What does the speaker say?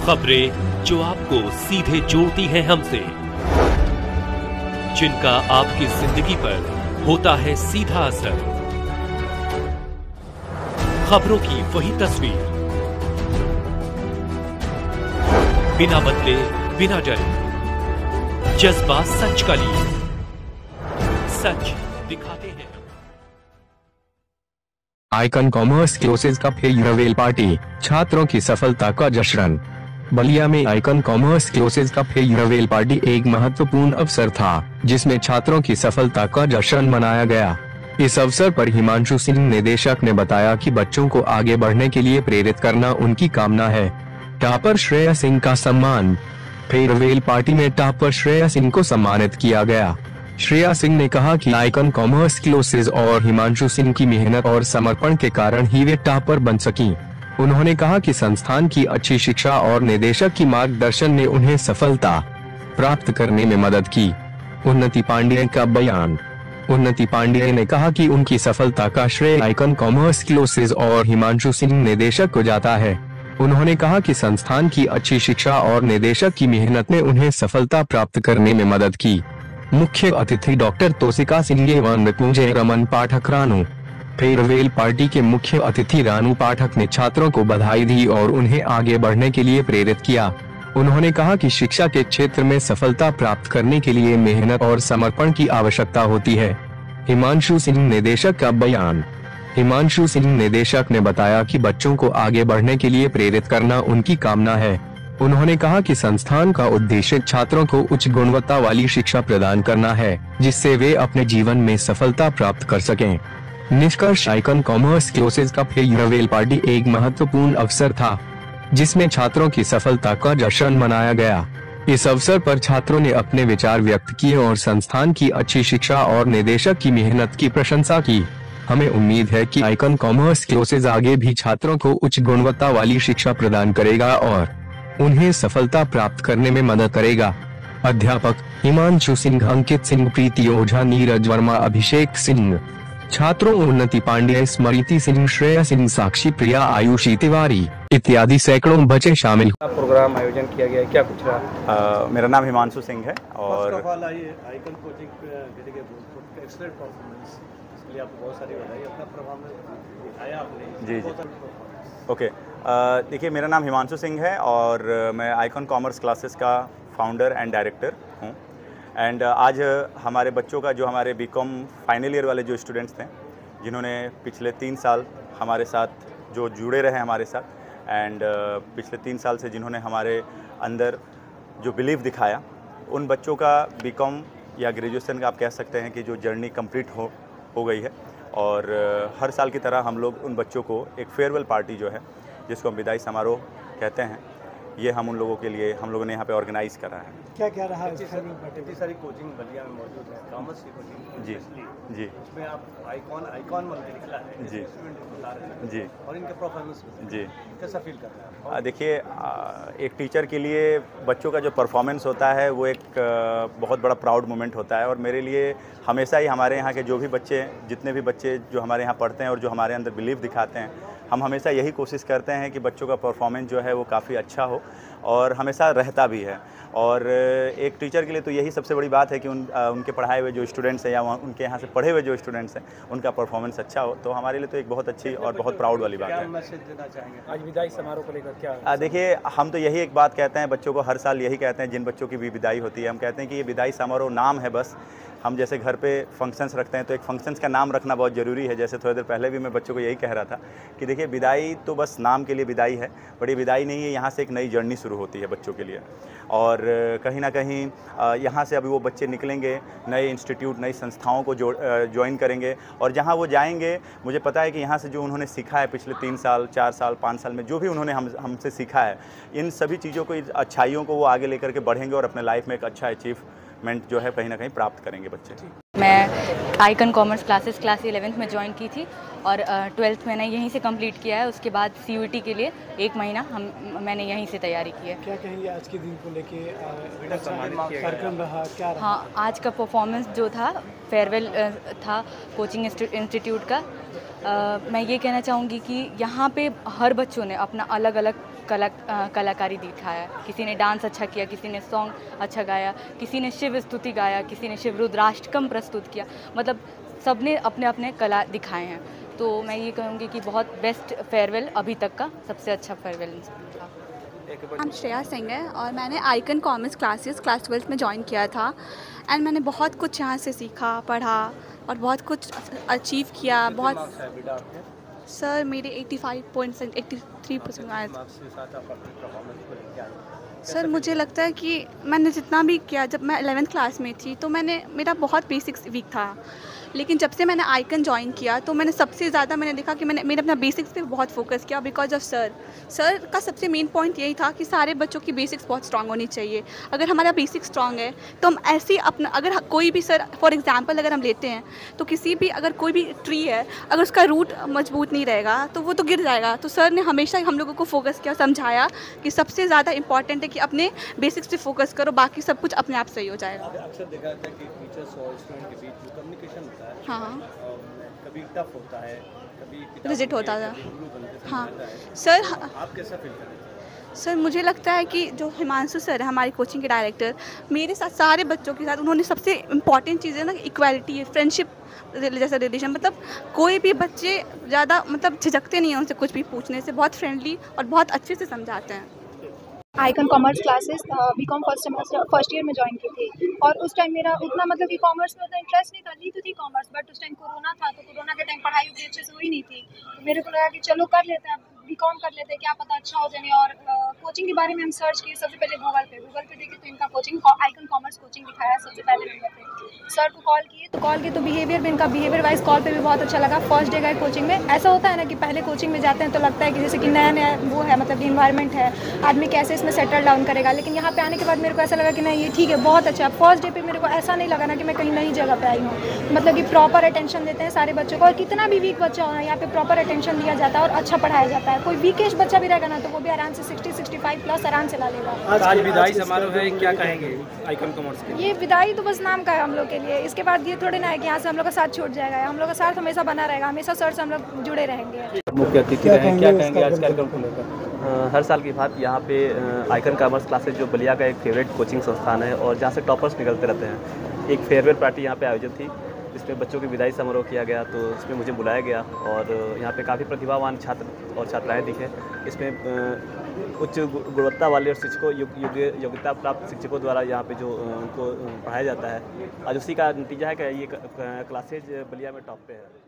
खबरें जो आपको सीधे जोड़ती हैं हमसे, जिनका आपकी जिंदगी पर होता है सीधा असर। खबरों की वही तस्वीर, बिना बदले बिना डरे, जज्बा सच का लिए, सच दिखाते हैं। आइकन कॉमर्स क्लासेस का फेयरवेल पार्टी, छात्रों की सफलता का जश्न। बलिया में आइकन कॉमर्स क्लासेस का फेयरवेल पार्टी एक महत्वपूर्ण अवसर था, जिसमें छात्रों की सफलता का जश्न मनाया गया। इस अवसर पर हिमांशु सिंह निदेशक ने बताया कि बच्चों को आगे बढ़ने के लिए प्रेरित करना उनकी कामना है। टॉपर श्रेया सिंह का सम्मान। फेयरवेल पार्टी में टॉपर श्रेया सिंह को सम्मानित किया गया। श्रेया सिंह ने कहा कि आइकन कॉमर्स क्लासेस और हिमांशु सिंह की मेहनत और समर्पण के कारण ही वे टॉपर बन सकी। उन्होंने कहा कि संस्थान की अच्छी शिक्षा और निदेशक की मार्गदर्शन ने उन्हें सफलता प्राप्त करने में मदद की। उन्नति पांडेय का बयान। उन्नति पांडेय ने कहा कि उनकी सफलता का श्रेय आइकन कॉमर्स क्लासेस और हिमांशु सिंह निदेशक को जाता है। उन्होंने कहा कि संस्थान की अच्छी शिक्षा और निदेशक की मेहनत ने उन्हें सफलता प्राप्त करने में मदद की। मुख्य अतिथि डॉक्टर तोसिका सिंह एवं मृत्युंजय रमन पाठक रानू। फेयरवेल पार्टी के मुख्य अतिथि रानू पाठक ने छात्रों को बधाई दी और उन्हें आगे बढ़ने के लिए प्रेरित किया। उन्होंने कहा कि शिक्षा के क्षेत्र में सफलता प्राप्त करने के लिए मेहनत और समर्पण की आवश्यकता होती है। हिमांशु सिंह निदेशक का बयान। हिमांशु सिंह निदेशक ने बताया कि बच्चों को आगे बढ़ने के लिए प्रेरित करना उनकी कामना है। उन्होंने कहा कि संस्थान का उद्देश्य छात्रों को उच्च गुणवत्ता वाली शिक्षा प्रदान करना है, जिससे वे अपने जीवन में सफलता प्राप्त कर सकें। निष्कर्ष, आइकन कॉमर्स क्लासेस का फेयरवेल पार्टी एक महत्वपूर्ण अवसर था, जिसमें छात्रों की सफलता का जश्न मनाया गया। इस अवसर पर छात्रों ने अपने विचार व्यक्त किए और संस्थान की अच्छी शिक्षा और निदेशक की मेहनत की प्रशंसा की। हमें उम्मीद है कि आइकन कॉमर्स क्लासेस आगे भी छात्रों को उच्च गुणवत्ता वाली शिक्षा प्रदान करेगा और उन्हें सफलता प्राप्त करने में मदद करेगा। अध्यापक हिमांशु सिंह, अंकित सिंह, प्रीति ओझा, नीरज वर्मा, अभिषेक सिंह। छात्रों उन्नति पांडेय, स्मृति सिंह, श्रेया सिंह, साक्षी प्रिया, आयुषी तिवारी इत्यादि सैकड़ों बच्चे शामिल। प्रोग्राम आयोजन किया गया, क्या कुछ रहा? मेरा नाम हिमांशु सिंह है और आइकन कोचिंग एक्सीलेंट परफॉर्मेंस, इसलिए आपको बहुत सारी बधाई। अपना प्रभाव में दिखाया आपने। जी जी, ओके। देखिए, मेरा नाम हिमांशु सिंह है और मैं आइकन कॉमर्स क्लासेस का फाउंडर एंड डायरेक्टर हूँ। एंड आज हमारे बच्चों का, जो हमारे बीकॉम फाइनल ईयर वाले जो स्टूडेंट्स थे, जिन्होंने पिछले 3 साल हमारे साथ जो जुड़े रहे हमारे साथ, एंड पिछले 3 साल से जिन्होंने हमारे अंदर जो बिलीव दिखाया, उन बच्चों का बीकॉम या ग्रेजुएशन का आप कह सकते हैं कि जो जर्नी कंप्लीट हो गई है। और हर साल की तरह हम लोग उन बच्चों को एक फेयरवेल पार्टी जो है, जिसको हम विदाई समारोह कहते हैं, ये हम उन लोगों के लिए हम लोगों ने यहाँ पे ऑर्गेनाइज़ करा है। क्या क्या रहा है? इतनी सारी कोचिंग बलिया में मौजूद है, कॉमर्स की कोचिंग। जी जी, उसमें आप आइकॉन मन के निकला है जी जी, और इनके परफॉर्मेंस जी, कैसा फील कर रहे हैं? देखिए, एक टीचर के लिए बच्चों का जो परफॉर्मेंस होता है वो एक बहुत बड़ा प्राउड मोमेंट होता है। और मेरे लिए हमेशा ही हमारे यहाँ के जो भी बच्चे, जितने भी बच्चे जो हमारे यहाँ पढ़ते हैं और जो हमारे अंदर बिलीव दिखाते हैं, हम हमेशा यही कोशिश करते हैं कि बच्चों का परफॉर्मेंस जो है वो काफ़ी अच्छा हो और हमेशा रहता भी है। और एक टीचर के लिए तो यही सबसे बड़ी बात है कि उनके पढ़ाए हुए जो स्टूडेंट्स हैं या उनके यहाँ से पढ़े हुए जो स्टूडेंट्स हैं, उनका परफॉर्मेंस अच्छा हो, तो हमारे लिए तो एक बहुत अच्छी और बहुत प्राउड वाली बात है। क्या मैसेज देना चाहेंगे आज विदाई समारोह को लेकर? क्या देखिए, हम तो यही एक बात कहते हैं बच्चों को, हर साल यही कहते हैं, जिन बच्चों की भी विदाई होती है, हम कहते हैं कि ये विदाई समारोह नाम है बस। हम जैसे घर पे फंक्शंस रखते हैं तो एक फंक्शंस का नाम रखना बहुत ज़रूरी है। जैसे थोड़ी देर पहले भी मैं बच्चों को यही कह रहा था कि देखिए, विदाई तो बस नाम के लिए विदाई है, बट ये विदाई नहीं है, यहाँ से एक नई जर्नी शुरू होती है बच्चों के लिए। और कहीं ना कहीं यहाँ से अभी वो बच्चे निकलेंगे, नए इंस्टीट्यूट, नई संस्थाओं को ज्वाइन करेंगे, और जहाँ वो जाएंगे, मुझे पता है कि यहाँ से जो उन्होंने सीखा है पिछले 3 साल, 4 साल, 5 साल में, जो भी उन्होंने हमसे सीखा है, इन सभी चीज़ों को, अच्छाइयों को वो आगे लेकर के बढ़ेंगे और अपने लाइफ में एक अच्छा अचीवमेंट जो है कहीं ना कहीं प्राप्त करेंगे बच्चे। मैं icon commerce classes class 11th में ज्वाइन की थी और 12th मैंने यहीं से कंप्लीट किया है। उसके बाद CUET के लिए 1 महीना मैंने यहीं से तैयारी की है। क्या कहेंगे आज के दिन को लेके? कार्यक्रम रहा, क्या रहा? हाँ, आज का परफॉर्मेंस जो था, फेयरवेल था कोचिंग इंस्टीट्यूट का। मैं ये कहना चाहूँगी कि यहाँ पे हर बच्चों ने अपना अलग अलग कलाकारी दिखाया। किसी ने डांस अच्छा किया, किसी ने सॉन्ग अच्छा गाया, किसी ने शिव स्तुति गाया, किसी ने शिव रुद्राष्टकम प्रस्तुत किया। मतलब सबने अपने अपने कला दिखाए हैं। तो मैं ये कहूँगी कि बहुत बेस्ट फेयरवेल अभी तक का सबसे अच्छा फेयरवेल था। नाम श्रेया सिंह है और मैंने icon commerce classes class 12th में ज्वाइन किया था एंड मैंने बहुत कुछ यहाँ से सीखा, पढ़ा और बहुत कुछ अचीव किया। बहुत सर मेरे 83% आए थे। सर मुझे लगता है कि मैंने जितना भी किया, जब मैं 11th क्लास में थी तो मेरा बहुत बेसिक्स वीक था, लेकिन जब से मैंने आइकन ज्वाइन किया तो मैंने सबसे ज़्यादा देखा कि मैंने अपना बेसिक्स पे बहुत फोकस किया बिकॉज ऑफ सर का सबसे मेन पॉइंट यही था कि सारे बच्चों की बेसिक्स बहुत स्ट्रांग होनी चाहिए। अगर हमारा बेसिक स्ट्रांग है तो हम ऐसे ही अपना, अगर कोई भी सर फॉर एग्जांपल अगर हम लेते हैं तो अगर कोई भी ट्री है, अगर उसका रूट मजबूत नहीं रहेगा तो वो तो गिर जाएगा। तो सर ने हमेशा हम लोगों को फोकस किया, समझाया कि सबसे ज़्यादा इंपॉर्टेंट है कि अपने बेसिक्स पे फोकस करो, बाकी सब कुछ अपने आप सही हो जाएगा। अक्सर देखा जाता है कि टीचर्स और स्टूडेंट के बीच जो कम्युनिकेशन होता है, हाँ, कभी टफ होता है, कभी रिजिट होता था। हाँ हाँ सर, आप कैसा फील करते हैं? सर मुझे लगता है कि जो हिमांशु सर है हमारी कोचिंग के डायरेक्टर, मेरे साथ सारे बच्चों के साथ उन्होंने सबसे इम्पॉर्टेंट चीज़ है ना, इक्वालिटी है, फ्रेंडशिप जैसा रिलेशन। मतलब कोई भी बच्चे ज़्यादा झिझकते नहीं हैं उनसे कुछ भी पूछने से, बहुत फ्रेंडली और बहुत अच्छे से समझाते हैं। Icon commerce classes BCom first year में ज्वाइन की थी और उस टाइम मेरा उतना कि कॉमर्स में उतना इंटरेस्ट नहीं था। ली तो थी कॉमर्स, बट उस टाइम कोरोना था तो कोरोना के टाइम पढ़ाई उतनी अच्छे से हुई नहीं थी। तो मेरे को लगा कि चलो कर लेते हैं, बीकॉम कर लेते हैं, क्या पता अच्छा हो जाए। और कोचिंग के बारे में हम सर्च किए सबसे पहले गूगल पे देखे तो इनका कोचिंग आइकन कॉमर्स कोचिंग दिखाया सबसे पहले नंबर पे। सर को कॉल किए तो बिहेवियर में इनका बिहेवियर वाइज कॉल पे भी बहुत अच्छा लगा। फर्स्ट डे गए कोचिंग में, ऐसा होता है ना कि पहले कोचिंग में जाते हैं तो लगता है कि जैसे कि नया वो है, इन्वायरमेंट है, आदमी कैसे इसमें सेटल डाउन करेगा। लेकिन यहाँ पे आने के बाद मेरे को ऐसा लगा कि नहीं ये ठीक है, बहुत अच्छा। फर्स्ट डे पे मेरे को ऐसा नहीं लगा ना कि मैं कहीं नई जगह पे आई हूँ। कि प्रॉपर अटेंशन देते हैं सारे बच्चों को, और कितना भी वीक बच्चा हो ना यहाँ पे प्रॉपर अटेंशन दिया जाता है और अच्छा पढ़ाया जाता है। कोई वीकेश बच्चा भी रहेगा ना तो वो भी आराम से 60-65 प्लस आराम से ला लेगा। आज विदाई समारोह है, क्या कहेंगे आइकन कॉमर्स के? ये विदाई तो बस नाम का है हम लोग के लिए। इसके बाद ये थोड़ी ना है कि यहाँ से हम लोग का साथ छूट जाएगा। हम लोग का साथ हमेशा बना रहेगा, हमेशा सर से हम लोग जुड़े रहेंगे। मुख्य अतिथि रहे, क्या कहेंगे आज कार्यक्रम को लेकर? हर साल की बात यहाँ पे आइकन कॉमर्स क्लासेज जो बलिया का एक फेवरेट कोचिंग संस्थान है और जहाँ से टॉपर्स निकलते रहते हैं, एक फेयरवेल पार्टी यहाँ पे आयोजित थी जिसमें बच्चों की विदाई समारोह किया गया। तो इसमें मुझे बुलाया गया और यहाँ पे काफ़ी प्रतिभावान छात्र और छात्राएँ दिखे। इसमें उच्च गुणवत्ता वाले और शिक्षकों योग्यता प्राप्त शिक्षकों द्वारा यहाँ पे जो उनको पढ़ाया जाता है, आज उसी का नतीजा है कि ये क्लासेज बलिया में टॉप पे है।